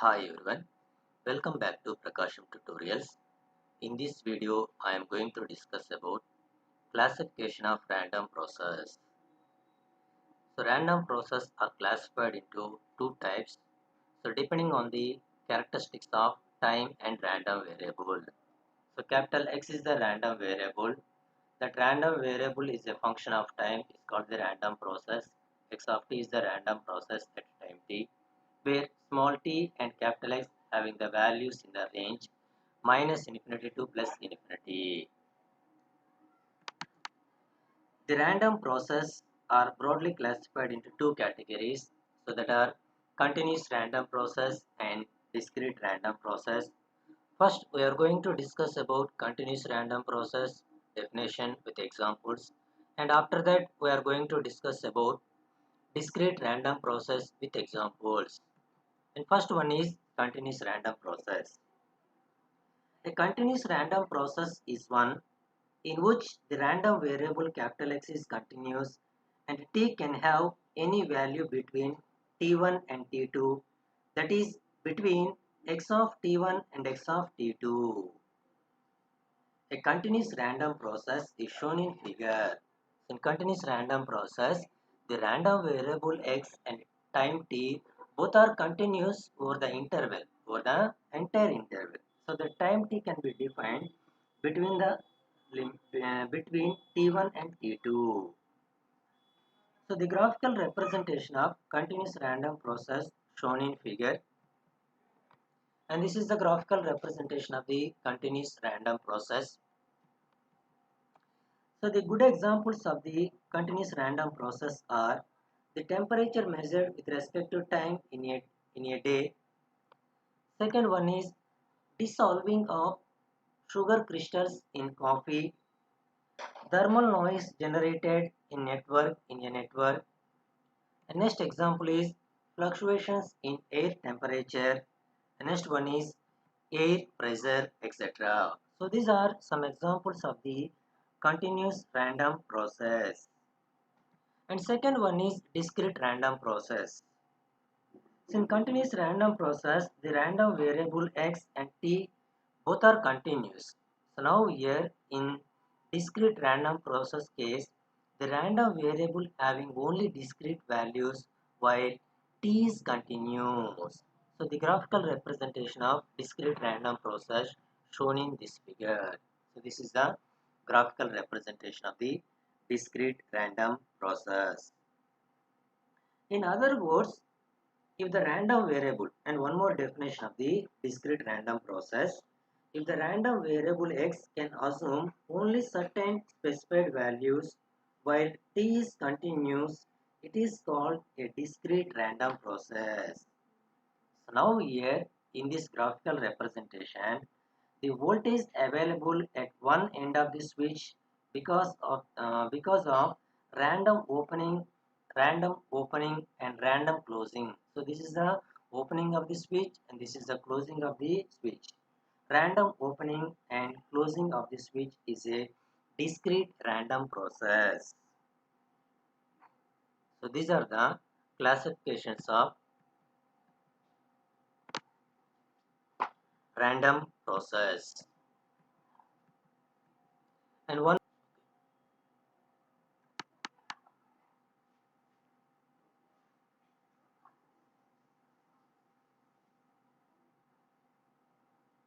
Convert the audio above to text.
Hi everyone, welcome back to PRAKASAM tutorials. In this video, I am going to discuss about classification of random process. So random process are classified into two types. So depending on the characteristics of time and random variable. So capital X is the random variable. That random variable is a function of time. It's called the random process. X of t is the random process at time t, where small t and capital X having the values in the range minus infinity to plus infinity. The random process are broadly classified into two categories, so that are continuous random process and discrete random process. First, we are going to discuss about continuous random process definition with examples, and after that we are going to discuss about discrete random process with examples. And first one is continuous random process. A continuous random process is one in which the random variable capital X is continuous and t can have any value between t1 and t2, that is between x of t1 and x of t2. A continuous random process is shown in figure. In continuous random process, the random variable x and time t both are continuous over the interval, over the entire interval. So the time t can be defined between between t1 and t2. So the graphical representation of continuous random process shown in figure, and this is the graphical representation of the continuous random process. So the good examples of the continuous random process are the temperature measured with respect to time in a day. Second one is dissolving of sugar crystals in coffee. Thermal noise generated in a network. The next example is fluctuations in air temperature. The next one is air pressure, etc. So these are some examples of the continuous random process. And second one is discrete random process. So in continuous random process, the random variable x and t both are continuous. So now here in discrete random process case, the random variable having only discrete values while t is continuous. So the graphical representation of discrete random process shown in this figure. So this is the graphical representation of the discrete random process. In other words, if the random variable, and one more definition of the discrete random process, if the random variable x can assume only certain specified values while t is continuous, it is called a discrete random process. So now here in this graphical representation, the voltage available at one end of the switch because of random opening and random closing. So this is the opening of the switch and this is the closing of the switch. Random opening and closing of the switch is a discrete random process. So these are the classifications of random process. And one